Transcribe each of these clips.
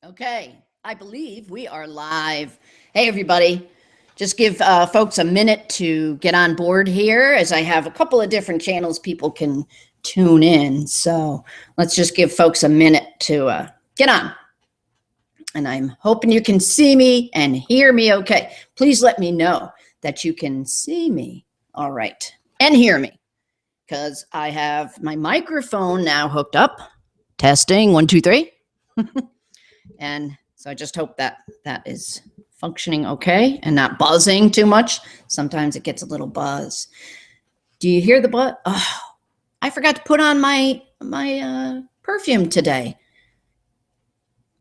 Okay, I believe we are live. Hey, everybody. Just give folks a minute to get on board here as I have a couple of different channels people can tune in. So let's just give folks a minute to get on. And I'm hoping you can see me and hear me okay. Please let me know that you can see me all right and hear me, because I have my microphone now hooked up. Testing, 1, 2, 3. And so I just hope that that is functioning okay and not buzzing too much. Sometimes it gets a little buzz. Do you hear the buzz? Oh, I forgot to put on my perfume today.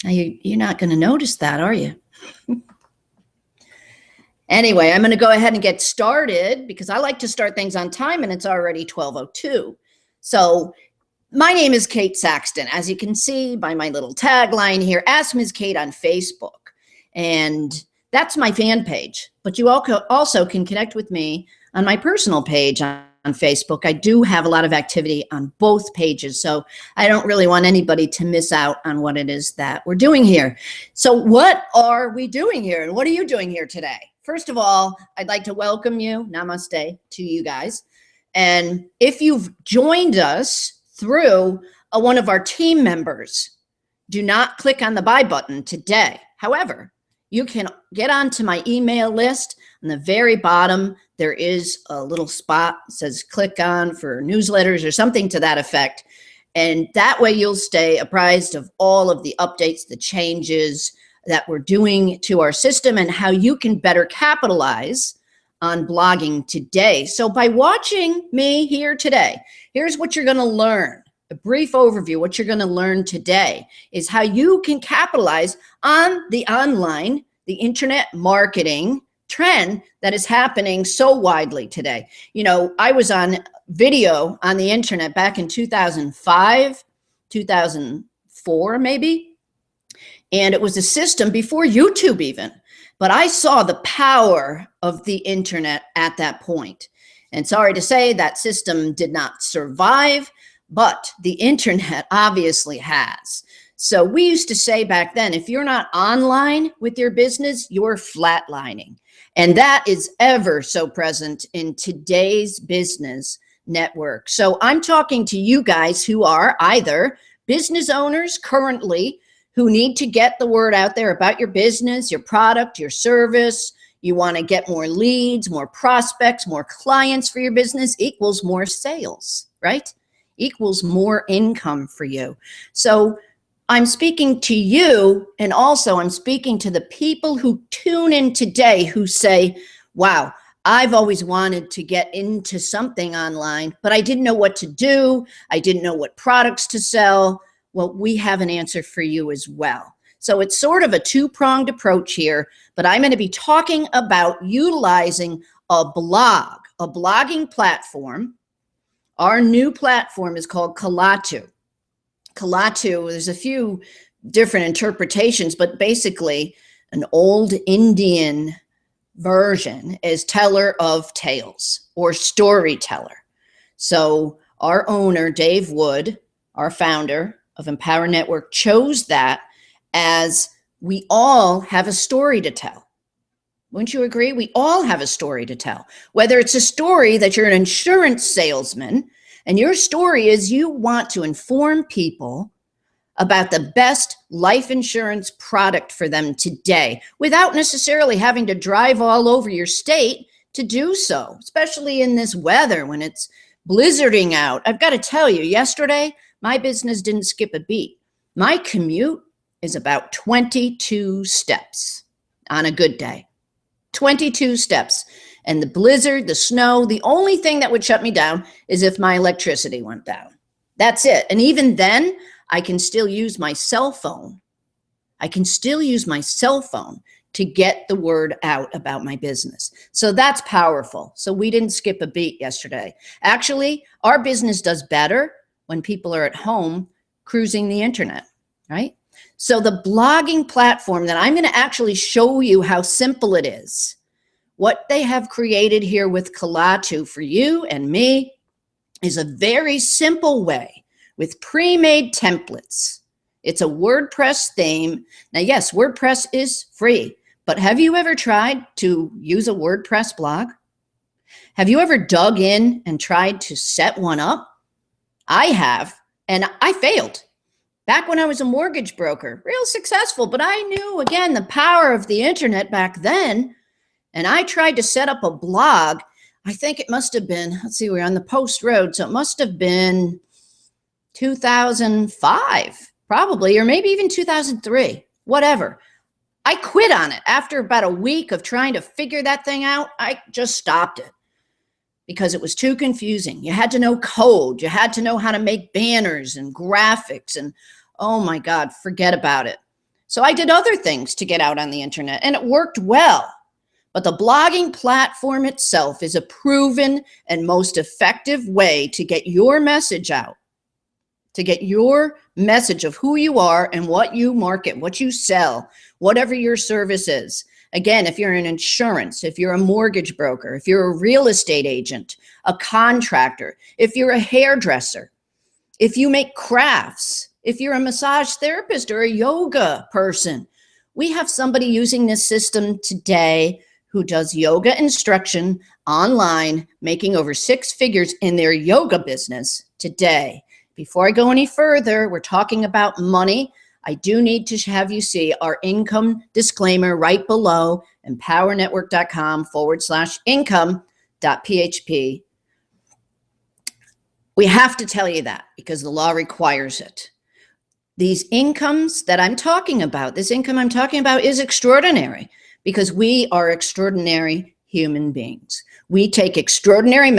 Now you're not going to notice that, are you? Anyway, I'm going to go ahead and get started because I like to start things on time, and it's already 12:02. So my name is Cate Saxton. As you can see by my little tagline here, Ask Ms. Cate on Facebook. And that's my fan page. But you also can connect with me on my personal page on Facebook. I do have a lot of activity on both pages, so I don't really want anybody to miss out on what it is that we're doing here. So what are we doing here, and what are you doing here today? First of all, I'd like to welcome you, namaste, to you guys. And if you've joined us through one of our team members, do not click on the buy button today. However, you can get onto my email list. On the very bottom, there is a little spot that says click on for newsletters or something to that effect. And that way you'll stay apprised of all of the updates, the changes that we're doing to our system, and how you can better capitalize on blogging today. So by watching me here today, here's what you're going to learn. A brief overview. What you're going to learn today is how you can capitalize on the online, the internet marketing trend that is happening so widely today. You know, I was on video on the internet back in 2005, 2004 maybe, and it was a system before YouTube even. But I saw the power of the internet at that point. And sorry to say that system did not survive, but the internet obviously has. So we used to say back then, if you're not online with your business, you're flatlining. And that is ever so present in today's business network. So I'm talking to you guys who are either business owners currently who need to get the word out there about your business, your product, your service. You want to get more leads, more prospects, more clients for your business equals more sales, right? Equals more income for you. So I'm speaking to you, and also I'm speaking to the people who tune in today who say, wow, I've always wanted to get into something online, but I didn't know what to do. I didn't know what products to sell. Well, we have an answer for you as well. So it's sort of a two-pronged approach here, but I'm going to be talking about utilizing a blog, a blogging platform. Our new platform is called Cate. Cate, there's a few different interpretations, but basically an old Indian version is teller of tales or storyteller. So our owner, Dave Wood, our founder of Empower Network, chose that as we all have a story to tell. Wouldn't you agree? We all have a story to tell. Whether it's a story that you're an insurance salesman and your story is you want to inform people about the best life insurance product for them today without necessarily having to drive all over your state to do so, especially in this weather when it's blizzarding out. I've got to tell you, yesterday, my business didn't skip a beat. My commute is about 22 steps on a good day. 22 steps. And the blizzard, the snow, the only thing that would shut me down is if my electricity went down. That's it. And even then, I can still use my cell phone. I can still use my cell phone to get the word out about my business. So that's powerful. So we didn't skip a beat yesterday. Actually, our business does better when people are at home cruising the internet, right? So the blogging platform that I'm going to actually show you how simple it is, what they have created here with Cate for you and me is a very simple way with pre-made templates It's a WordPress theme. Now, yes, WordPress is free, but have you ever tried to use a WordPress blog? Have you ever dug in and tried to set one up? I have, and I failed. Back when I was a mortgage broker, real successful, but I knew, again, the power of the internet back then, and I tried to set up a blog. I think it must have been, let's see, we're on the post road, so it must have been 2005, probably, or maybe even 2003, whatever. I quit on it. After about a week of trying to figure that thing out, I just stopped it because it was too confusing. You had to know code. You had to know how to make banners and graphics, and oh my God, forget about it. So I did other things to get out on the internet, and it worked well. But the blogging platform itself is a proven and most effective way to get your message out, to get your message of who you are and what you market, what you sell, whatever your service is. Again, if you're in insurance, if you're a mortgage broker, if you're a real estate agent, a contractor, if you're a hairdresser, if you make crafts, if you're a massage therapist or a yoga person, we have somebody using this system today who does yoga instruction online, making over 6 figures in their yoga business today. Before I go any further, we're talking about money. I do need to have you see our income disclaimer right below, empowernetwork.com/income.php. We have to tell you that because the law requires it. These incomes that I'm talking about, this income I'm talking about is extraordinary because we are extraordinary human beings. We take extraordinary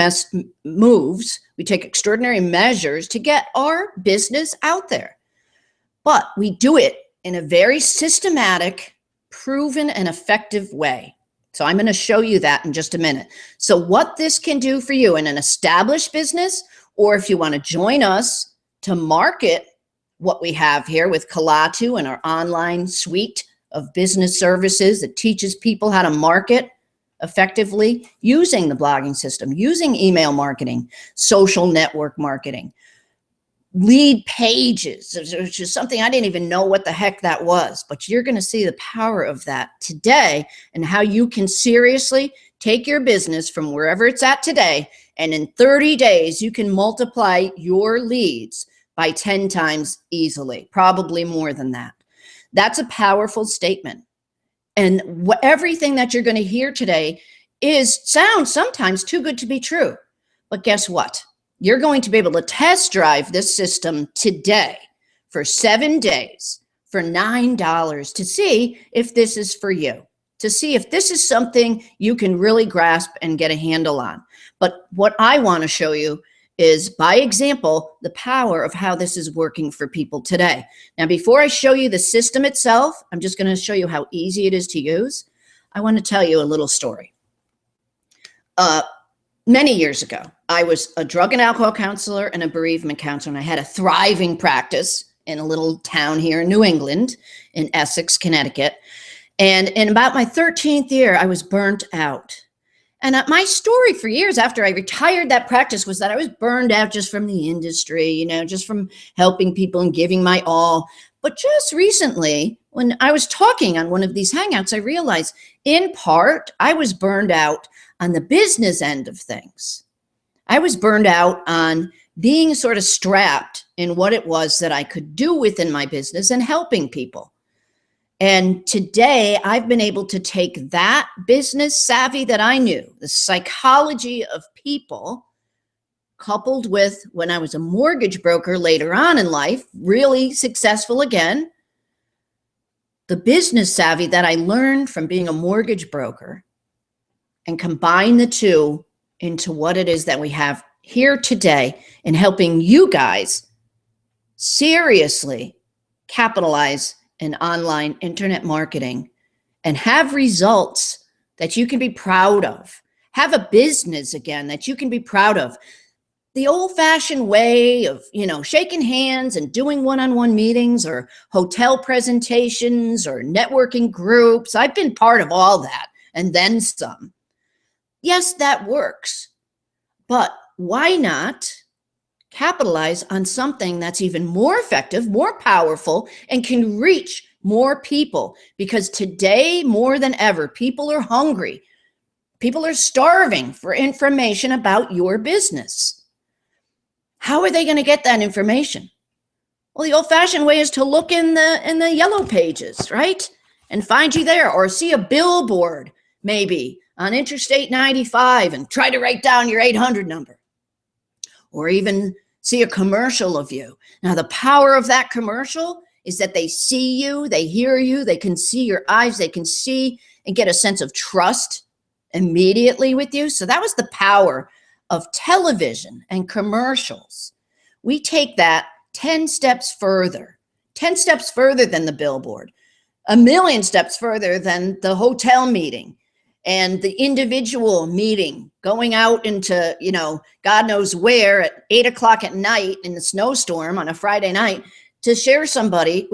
moves, we take extraordinary measures to get our business out there. But we do it in a very systematic, proven, and effective way. So I'm going to show you that in just a minute. So what this can do for you in an established business, or if you want to join us to market what we have here with Cate and our online suite of business services that teaches people how to market effectively using the blogging system, using email marketing, social network marketing, lead pages, which is something I didn't even know what the heck that was, but you're going to see the power of that today and how you can seriously take your business from wherever it's at today, and in 30 days, you can multiply your leads by 10 times easily, probably more than that. That's a powerful statement. And everything that you're going to hear today sounds sometimes too good to be true. But guess what? You're going to be able to test drive this system today for 7 days for $9 to see if this is for you, to see if this is something you can really grasp and get a handle on. But what I want to show you is, by example, the power of how this is working for people today. Now, before I show you the system itself, I'm just going to show you how easy it is to use. I want to tell you a little story. Many years ago, I was a drug and alcohol counselor and a bereavement counselor, and I had a thriving practice in a little town here in New England, in Essex, Connecticut. And in about my 13th year, I was burnt out. And my story for years after I retired that practice was that I was burned out just from the industry, just from helping people and giving my all. But just recently, when I was talking on one of these hangouts, I realized in part, I was burned out on the business end of things. I was burned out on being sort of strapped in what it was that I could do within my business and helping people. And today I've been able to take that business savvy that I knew, the psychology of people, coupled with when I was a mortgage broker later on in life, really successful again, the business savvy that I learned from being a mortgage broker, and combine the two into what it is that we have here today in helping you guys seriously capitalize in online internet marketing and have results that you can be proud of. Have a business again that you can be proud of. The old-fashioned way of, shaking hands and doing one-on-one meetings or hotel presentations or networking groups. I've been part of all that and then some. Yes, that works, but why not capitalize on something that's even more effective, more powerful, and can reach more people. Because today, more than ever, people are hungry. People are starving for information about your business. How are they going to get that information? Well, the old-fashioned way is to look in the yellow pages, right? And find you there, or see a billboard maybe on Interstate 95 and try to write down your 800 number, or even see a commercial of you. Now, the power of that commercial is that they see you, they hear you, they can see your eyes, they can see and get a sense of trust immediately with you. So that was the power of television and commercials. We take that 10 steps further, 10 steps further than the billboard, a million steps further than the hotel meeting and the individual meeting, going out into, God knows where at 8 o'clock at night in the snowstorm on a Friday night to share with somebody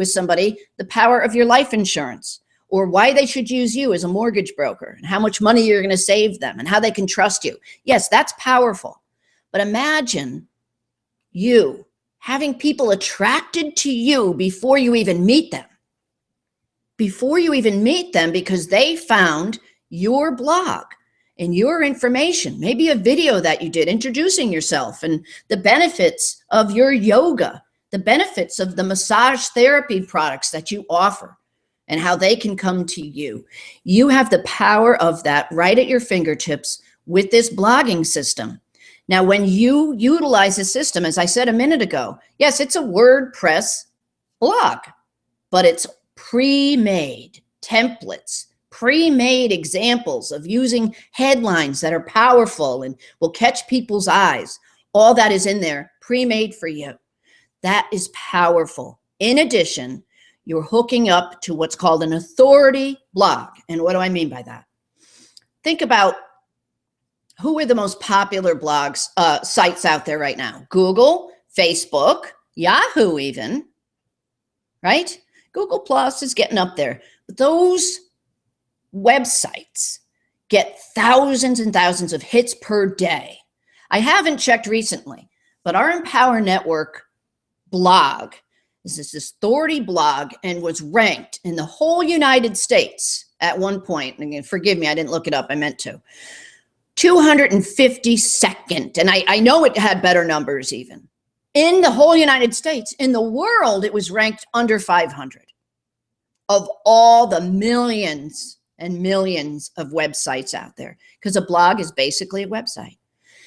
the power of your life insurance, or why they should use you as a mortgage broker, and how much money you're going to save them, and how they can trust you. Yes, that's powerful. But imagine you having people attracted to you before you even meet them. Before you even meet them, because they found your blog and your information, maybe a video that you did introducing yourself and the benefits of your yoga, the benefits of the massage therapy products that you offer, and how they can come to you. You have the power of that right at your fingertips with this blogging system. Now, when you utilize the system, as I said a minute ago, yes, it's a WordPress blog, but it's pre-made templates, pre-made examples of using headlines that are powerful and will catch people's eyes. All that is in there, pre-made for you. That is powerful. In addition, you're hooking up to what's called an authority blog. And what do I mean by that? Think about who are the most popular blogs, sites out there right now? Google, Facebook, Yahoo even, right? Google Plus is getting up there. But those websites get thousands and thousands of hits per day. I haven't checked recently, but our Empower Network blog is this authority blog and was ranked in the whole United States at one point. And forgive me, I didn't look it up. I meant to. 252nd. And I know it had better numbers even. In the whole United States. In the world, it was ranked under 500 of all the millions and millions of websites out there. Because a blog is basically a website.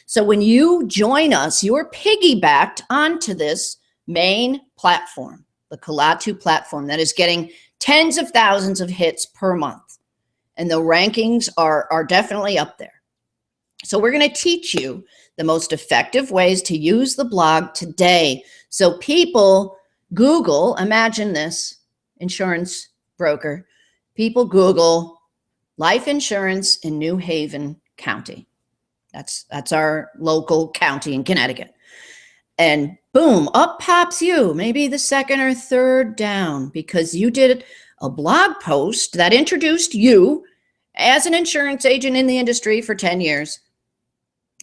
So when you join us, you're piggybacked onto this main platform, the Cate platform, that is getting tens of thousands of hits per month. And the rankings are definitely up there. So we're going to teach you the most effective ways to use the blog today. So people Google, imagine this, insurance broker. People Google life insurance in New Haven County. That's our local county in Connecticut. And boom, up pops you, maybe the second or third down, because you did a blog post that introduced you as an insurance agent in the industry for 10 years.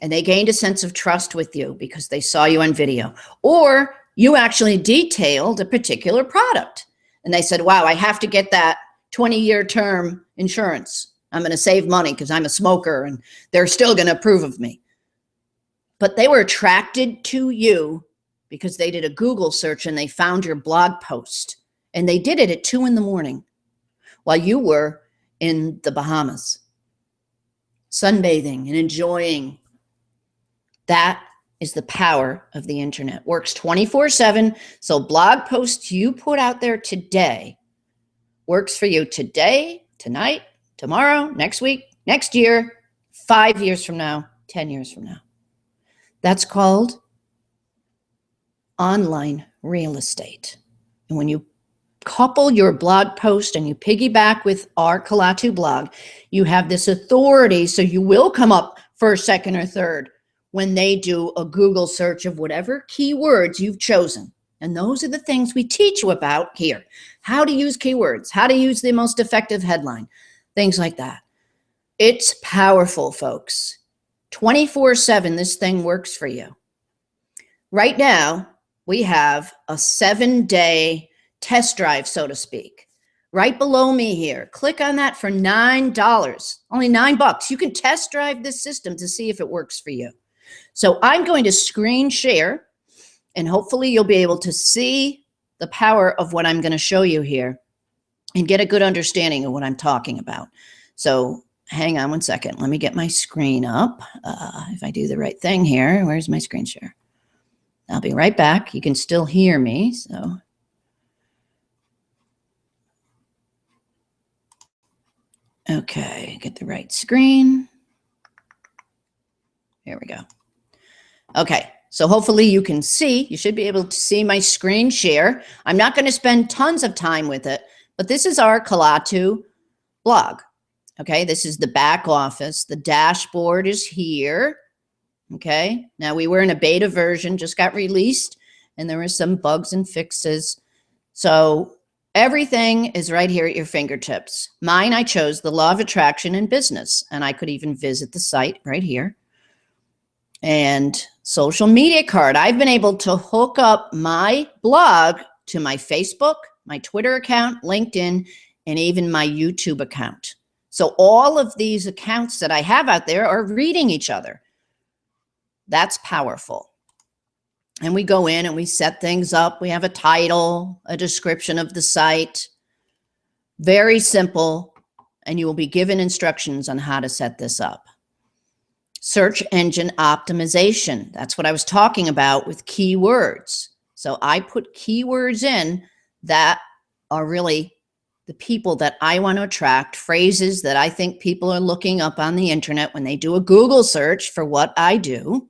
And they gained a sense of trust with you because they saw you on video. Or you actually detailed a particular product. And they said, wow, I have to get that 20-year term insurance. I'm going to save money because I'm a smoker and they're still going to approve of me. But they were attracted to you because they did a Google search and they found your blog post. And they did it at 2 a.m. while you were in the Bahamas, sunbathing and enjoying. That is the power of the internet. Works 24/7. So blog posts you put out there today works for you today, tonight, tomorrow, next week, next year, 5 years from now, 10 years from now. That's called online real estate. And when you couple your blog post and you piggyback with our Cate blog, you have this authority, so you will come up first, second, or third when they do a Google search of whatever keywords you've chosen. And those are the things we teach you about here. How to use keywords, how to use the most effective headline, things like that. It's powerful, folks. 24/7, this thing works for you. Right now, we have a 7-day test drive, so to speak. Right below me here, click on that for $9, only $9. You can test drive this system to see if it works for you. So I'm going to screen share, and hopefully you'll be able to see the power of what I'm going to show you here and get a good understanding of what I'm talking about. So hang on one second. Let me get my screen up. If I do the right thing here, where's my screen share? I'll be right back. You can still hear me, so. Okay, get the right screen. Here we go. Okay, so hopefully you can see, you should be able to see my screen share. I'm not going to spend tons of time with it, but this is our Cate blog. Okay, this is the back office. The dashboard is here. Okay, now we were in a beta version, just got released, and there were some bugs and fixes. So everything is right here at your fingertips. Mine, I chose the law of attraction in business, and I could even visit the site right here. And social media card. I've been able to hook up my blog to my Facebook, my Twitter account, LinkedIn, and even my YouTube account. So all of these accounts that I have out there are reading each other. That's powerful. And we go in and we set things up. We have a title, a description of the site. Very simple. And you will be given instructions on how to set this up. Search engine optimization. That's what I was talking about with keywords. So I put keywords in that are really the people that I want to attract, phrases that I think people are looking up on the internet when they do a Google search for what I do.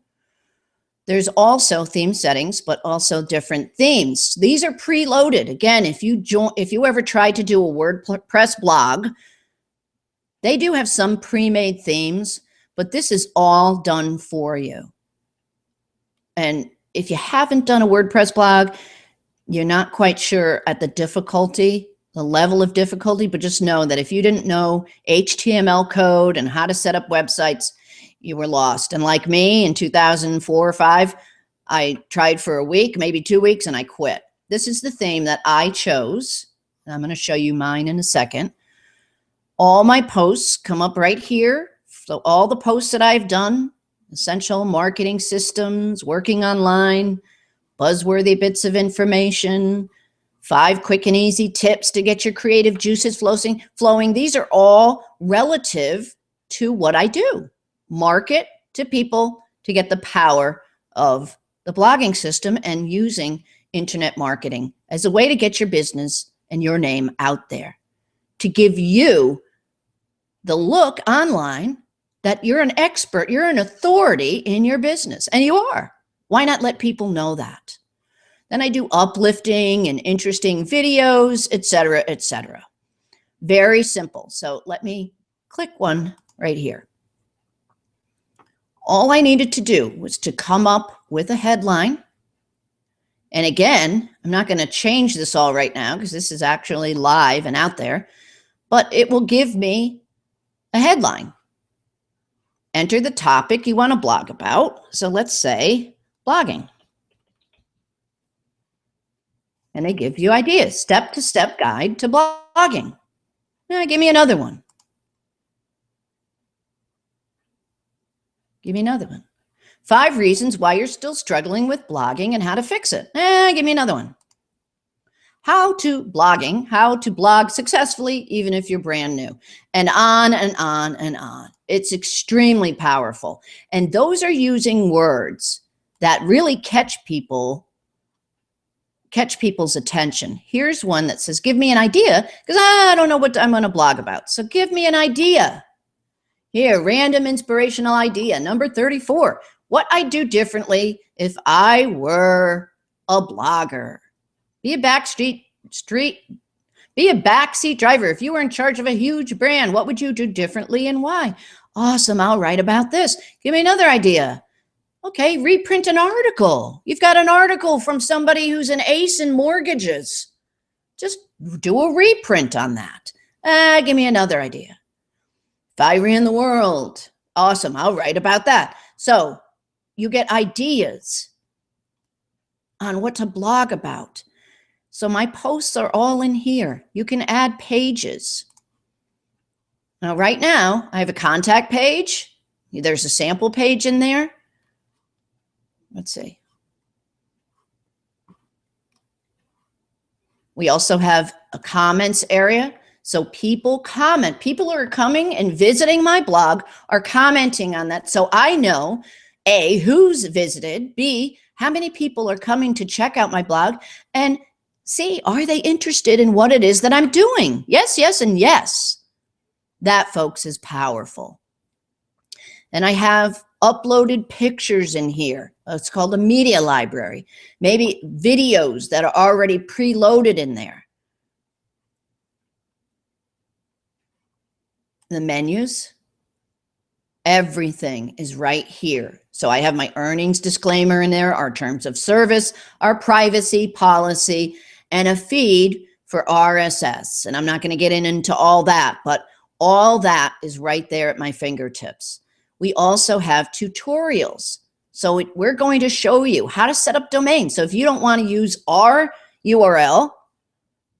There's also theme settings, but also different themes. These are preloaded. Again, if you ever try to do a WordPress blog, they do have some pre-made themes, but this is all done for you. And if you haven't done a WordPress blog, you're not quite sure at the difficulty, the level of difficulty, but just know that if you didn't know HTML code and how to set up websites, you were lost. And like me in 2004 or 5, I tried for a week, maybe 2 weeks, and I quit. This is the theme that I chose. And I'm going to show you mine in a second. All my posts come up right here. So all the posts that I've done, essential marketing systems, working online, buzzworthy bits of information, 5 quick and easy tips to get your creative juices flowing. These are all relative to what I do. Market to people to get the power of the blogging system and using internet marketing as a way to get your business and your name out there, to give you the look online that you're an expert, you're an authority in your business, and you are. Why not let people know that? Then I do uplifting and interesting videos, etc., etc. Very simple. So let me click one right here. All I needed to do was to come up with a headline. And again, I'm not going to change this all right now because this is actually live and out there, but it will give me a headline. Enter the topic you want to blog about. So let's say blogging. And they give you ideas, step-to-step guide to blogging. Now, give me another one. Give me another one. 5 reasons why you're still struggling with blogging and how to fix it. Give me another one. How to blog successfully, even if you're brand new. And on and on and on. It's extremely powerful. And those are using words that really catch people's attention. Here's one that says, give me an idea, because I don't know what I'm going to blog about. So give me an idea. Here, random inspirational idea, number 34. What I'd do differently if I were a blogger. Be a backseat driver. If you were in charge of a huge brand, what would you do differently and why? Awesome, I'll write about this. Give me another idea. Okay, reprint an article. You've got an article from somebody who's an ace in mortgages. Just do a reprint on that. Give me another idea. If I ran the world, awesome, I'll write about that. So you get ideas. on what to blog about. So my posts are all in here. You can add pages. Now, right now, I have a contact page. There's a sample page in there. Let's see. We also have a comments area. So people comment. People who are coming and visiting my blog are commenting on that. So I know, A, who's visited, B, how many people are coming to check out my blog, and C, are they interested in what it is that I'm doing? Yes, yes, and yes. That, folks, is powerful. And I have uploaded pictures in here. It's called a media library. Maybe videos that are already preloaded in there. The menus, everything is right here. So I have my earnings disclaimer in there, our terms of service, our privacy policy, and a feed for RSS. And I'm not going to get into all that, but all that is right there at my fingertips. We also have tutorials. So we're going to show you how to set up domains. So if you don't want to use our URL,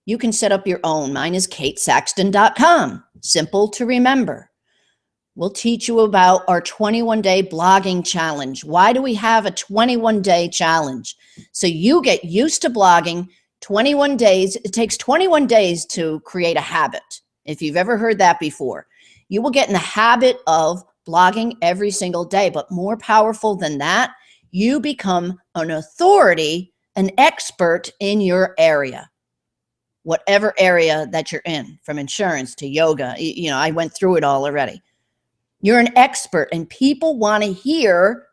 you can set up your own. Mine is catesaxton.com. Simple to remember. We'll teach you about our 21-day blogging challenge. Why do we have a 21-day challenge? So you get used to blogging 21 days. It takes 21 days to create a habit. If you've ever heard that before, you will get in the habit of blogging every single day. But more powerful than that, you become an authority, an expert in your area. Whatever area that you're in, from insurance to yoga, you know, I went through it all already. You're an expert, and people want to hear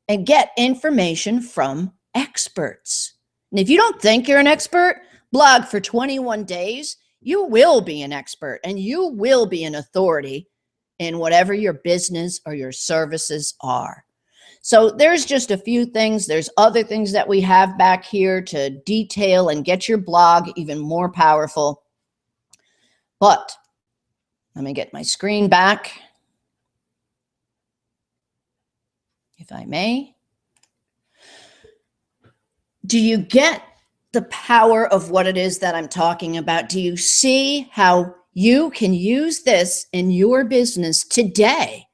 and get information from experts. And if you don't think you're an expert, blog for 21 days, you will be an expert, and you will be an authority in whatever your business or your services are. So there's just a few things. There's other things that we have back here to detail and get your blog even more powerful. But let me get my screen back, if I may. Do you get the power of what it is that I'm talking about? Do you see how you can use this in your business today?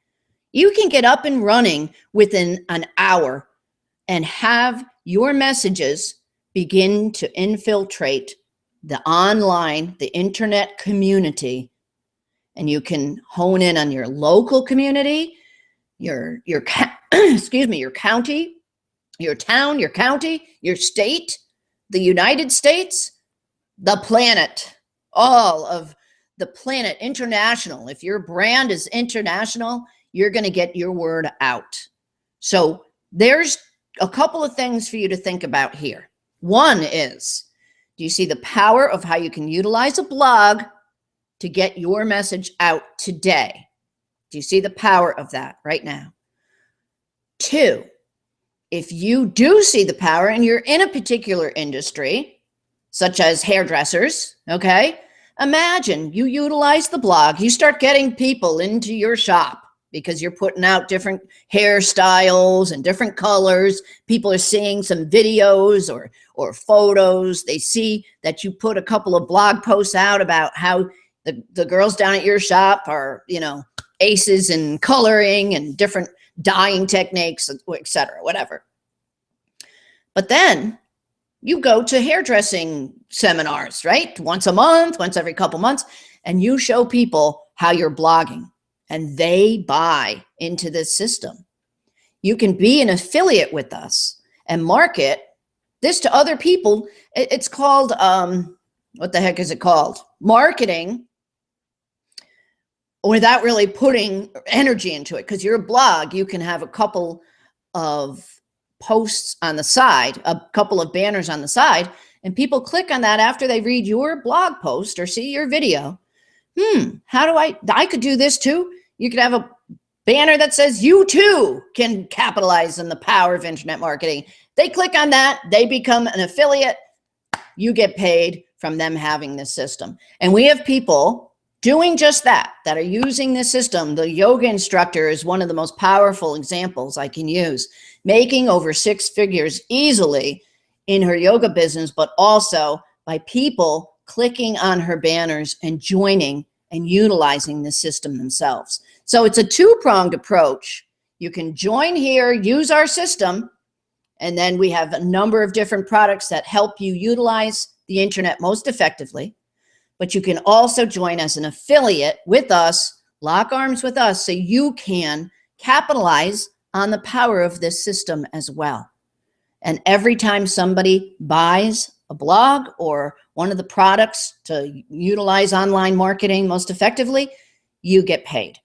You can get up and running within an hour and have your messages begin to infiltrate the online, the internet community. And you can hone in on your local community, your excuse me, your county, your town, your county, your state, the United States, the planet, all of the planet, international. If your brand is international, you're going to get your word out. So there's a couple of things for you to think about here. One is, do you see the power of how you can utilize a blog to get your message out today? Do you see the power of that right now? Two, if you do see the power and you're in a particular industry, such as hairdressers, okay? Imagine you utilize the blog, you start getting people into your shop because you're putting out different hairstyles and different colors. People are seeing some videos or photos. They see that you put a couple of blog posts out about how the girls down at your shop are, you know, aces in coloring and different dyeing techniques, etc., whatever. But then you go to hairdressing seminars, right? Once a month, once every couple months, and you show people how you're blogging, and they buy into this system. You can be an affiliate with us and market this to other people. It's called, what the heck is it called? Marketing without really putting energy into it. Because your blog, you can have a couple of posts on the side, a couple of banners on the side, and people click on that after they read your blog post or see your video. How do I could do this too. You could have a banner that says you too can capitalize on the power of internet marketing. They click on that, they become an affiliate, you get paid from them having this system. And we have people doing just that are using this system. The yoga instructor is one of the most powerful examples I can use, making over 6 figures easily in her yoga business, but also by people clicking on her banners and joining and utilizing the system themselves. So it's a two-pronged approach. You can join here, use our system, and then we have a number of different products that help you utilize the internet most effectively. But you can also join as an affiliate with us, lock arms with us, so you can capitalize on the power of this system as well. And every time somebody buys a blog or one of the products to utilize online marketing most effectively, you get paid.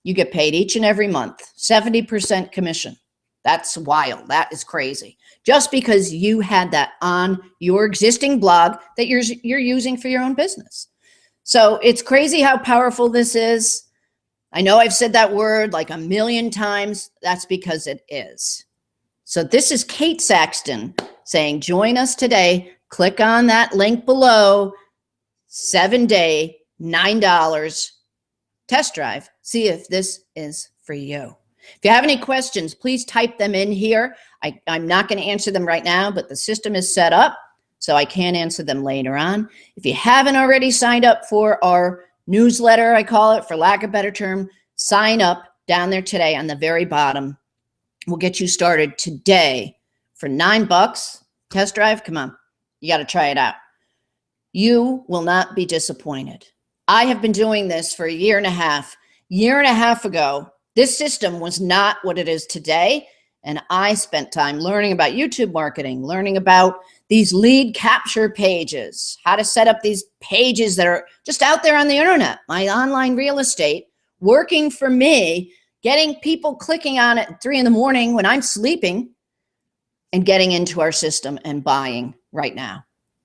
You get paid each and every month, 70% commission. That's wild. That is crazy. Just because you had that on your existing blog that you're using for your own business. So it's crazy how powerful this is. I know I've said that word like a million times. That's because it is. So this is Cate Saxton saying, join us today. Click on that link below. 7-day, $9 test drive. See if this is for you. If you have any questions, please type them in here. I'm not going to answer them right now, but the system is set up, so I can answer them later on. If you haven't already signed up for our newsletter, I call it, for lack of a better term, sign up down there today on the very bottom. We'll get you started today for $9. Test drive, come on. You got to try it out. You will not be disappointed. I have been doing this for a year and a half. Year and a half ago, this system was not what it is today, and I spent time learning about YouTube marketing, learning about these lead capture pages, how to set up these pages that are just out there on the internet, my online real estate, working for me, getting people clicking on it at 3 in the morning when I'm sleeping, and getting into our system and buying right now.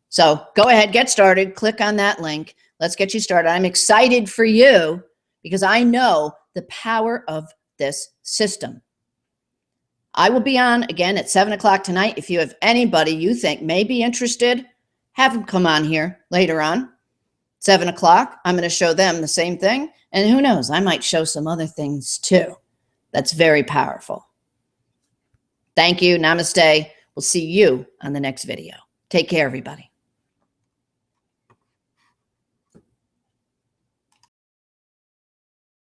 So go ahead, get started, click on that link. Let's get you started. I'm excited for you because I know the power of this system. I will be on again at 7 o'clock tonight. If you have anybody you think may be interested, have them come on here later on. 7 o'clock, I'm going to show them the same thing. And who knows, I might show some other things too. That's very powerful. Thank you. Namaste. We'll see you on the next video. Take care, everybody.